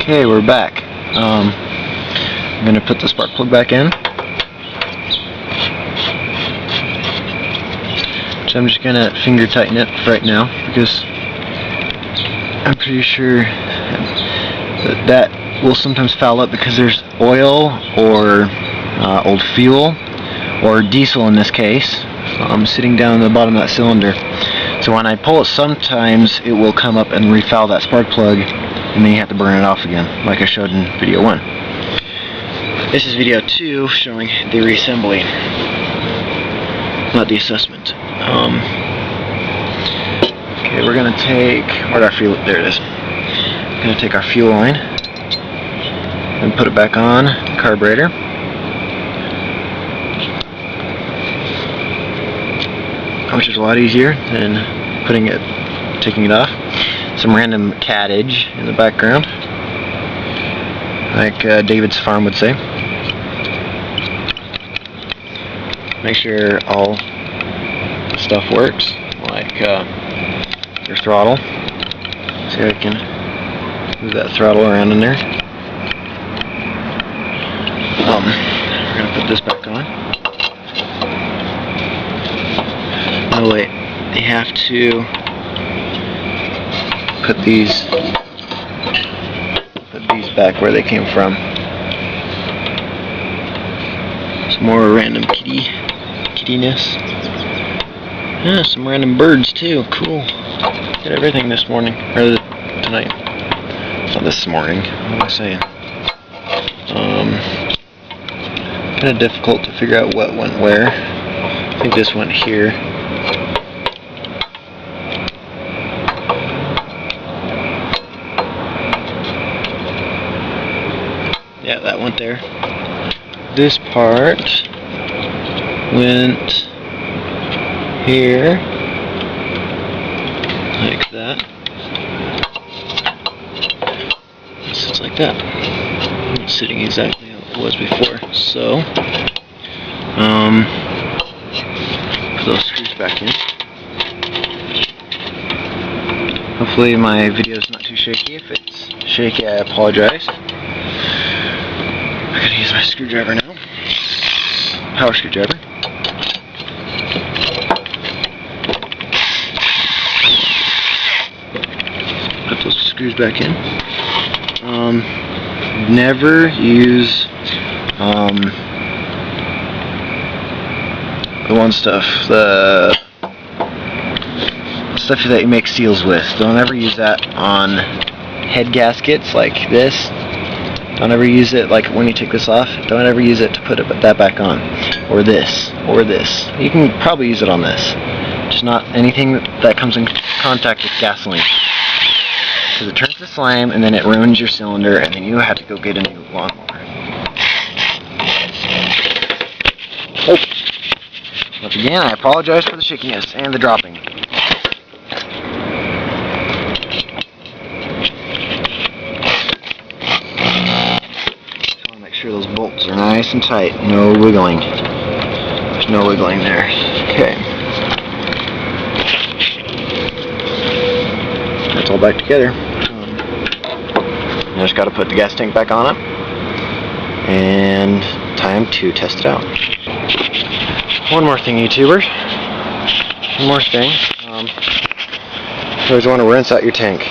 Okay, we're back. I'm going to put the spark plug back in. So I'm just going to finger tighten it right now because I'm pretty sure that will sometimes foul up because there's oil or old fuel or diesel in this case sitting down the bottom of that cylinder. So when I pull it, sometimes it will come up and refoul that spark plug, and then you have to burn it off again, like I showed in video 1. This is video 2 showing the reassembly, not the assessment. Okay, we're gonna take, where'd our fuel, there it is. We're gonna take our fuel line and put it back on the carburetor. Which is a lot easier than taking it off. Some random cattage in the background, like David's farm would say. Make sure all stuff works, like your throttle. See if I can move that throttle around in there. We're gonna put this back on. Oh wait, you have to put these back where they came from. Some more random kittiness. Yeah, some random birds too. Cool. Did everything this morning, or tonight. It's not this morning. What am I saying? Kind of difficult to figure out what went where. I think this went here. Yeah, that went there. This part went here, like that. It sits like that. It's sitting exactly how it was before. So, put those screws back in. Hopefully my video is not too shaky. If it's shaky, I apologize. I'm gonna use my screwdriver now. Power screwdriver. Put those screws back in. Never use the stuff that you make seals with. Don't ever use that on head gaskets like this. Don't ever use it like when you take this off. Don't ever use it to put that back on, or this, or this. You can probably use it on this, just not anything that comes in contact with gasoline, because it turns to slime and then it ruins your cylinder, and then you have to go get a new lawnmower. Oh. Once again, I apologize for the shakiness and the dropping. Sure those bolts are nice and tight. No wiggling. There's no wiggling there. Okay. That's all back together. I just got to put the gas tank back on it, and time to test it out. One more thing, YouTubers. One more thing. You always want to rinse out your tank.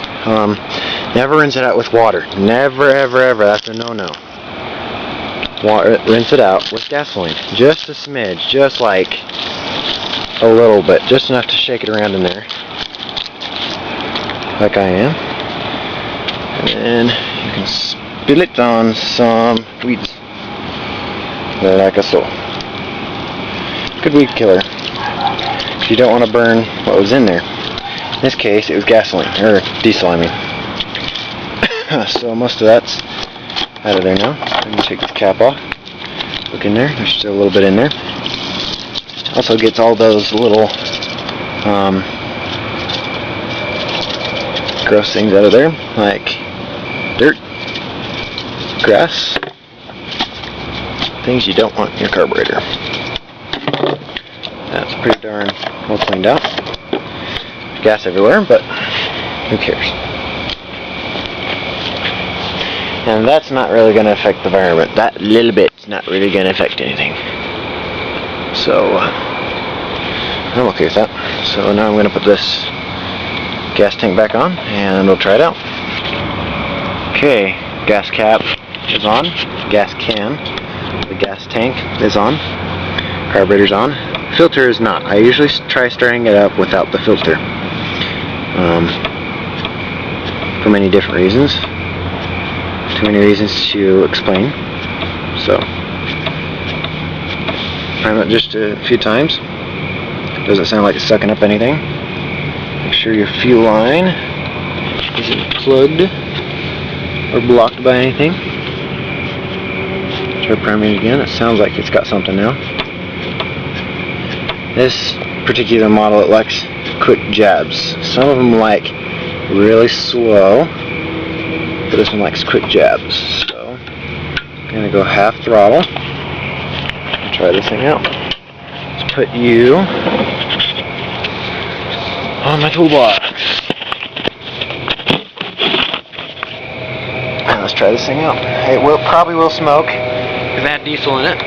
Never rinse it out with water. Never, ever, ever. That's a no-no. Rinse it out with gasoline, just a smidge, just like a little bit, just enough to shake it around in there, like I am, and then you can spill it on some weeds, like so. Good weed killer. You don't want to burn what was in there. In this case, it was gasoline, or diesel, I mean. So most of that's out of there now. I'm going to take the cap off. Look in there. There's still a little bit in there. Also gets all those little gross things out of there, like dirt, grass, things you don't want in your carburetor. That's pretty darn well cleaned out. Gas everywhere, but who cares? And that's not really going to affect the environment. That little bit's not really going to affect anything. So, I'm okay with that. So now I'm going to put this gas tank back on, and we'll try it out. Okay, gas cap is on. Gas can. The gas tank is on. Carburetor's on. Filter is not. I usually try starting it up without the filter. For many different reasons. Too many reasons to explain. So, prime it just a few times. Doesn't sound like it's sucking up anything. Make sure your fuel line isn't plugged or blocked by anything. Try priming it again. It sounds like it's got something now. This particular model, it likes quick jabs. Some of them like really slow, but this one likes quick jabs. So I'm gonna go half throttle and try this thing out. Let's put you on my toolbox. And let's try this thing out. It probably will smoke because it had diesel in it,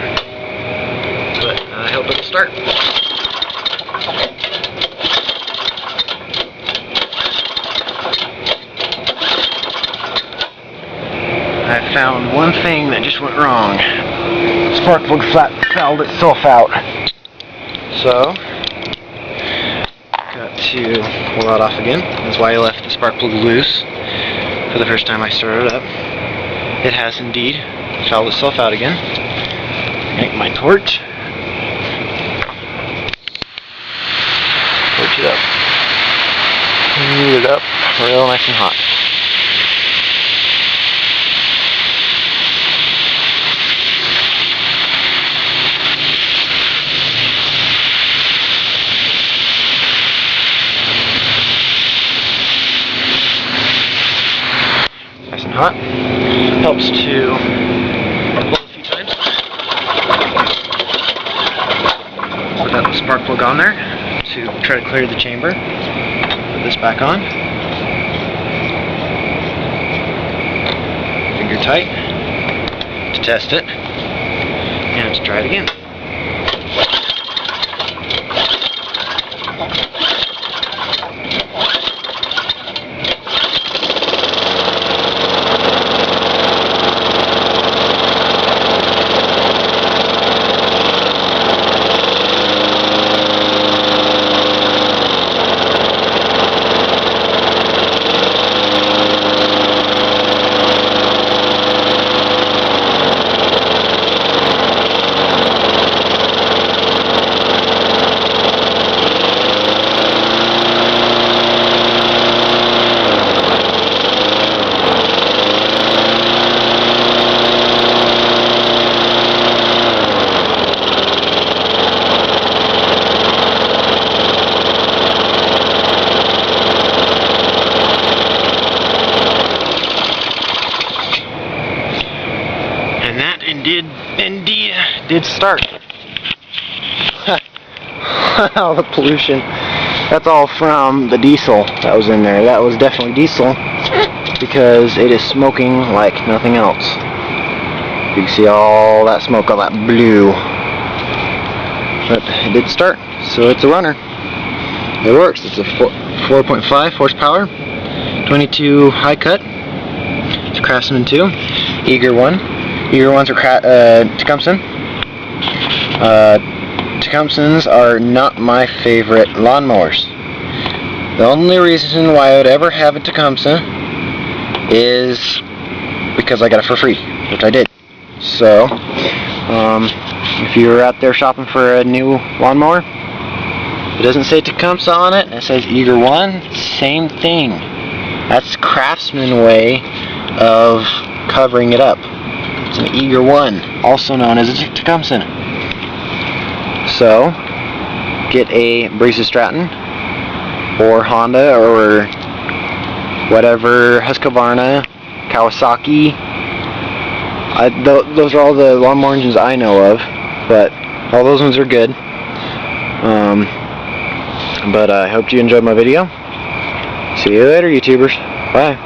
but I hope it'll start. I found one thing that just went wrong. Spark plug fouled itself out. So, got to pull that off again. That's why I left the spark plug loose for the first time I started it up. It has indeed fouled itself out again. Make my torch. Torch it up. Heat it up real nice and hot. Nice and hot. Helps to blow a few times. Put that spark plug on there to try to clear the chamber. Put this back on. Finger tight to test it. And let's try it again. Did start. All the pollution. That's all from the diesel that was in there. That was definitely diesel because it is smoking like nothing else. You can see all that smoke, all that blue. But it did start, so it's a runner. It works. It's a 4.5 horsepower, 22 high cut. It's a Craftsman 2, Eager 1. Eager 1s are Tecumseh. Tecumsehs are not my favorite lawnmowers. The only reason why I would ever have a Tecumseh is because I got it for free, which I did. So, if you're out there shopping for a new lawnmower, it doesn't say Tecumseh on it, it says Eager 1, same thing. That's Craftsman way of covering it up. It's an Eager 1, also known as a Tecumseh. So, get a Breeze Stratton, or Honda, or whatever, Husqvarna, Kawasaki. Those are all the lawnmower engines I know of, but all those ones are good. But I hope you enjoyed my video. See you later, YouTubers. Bye.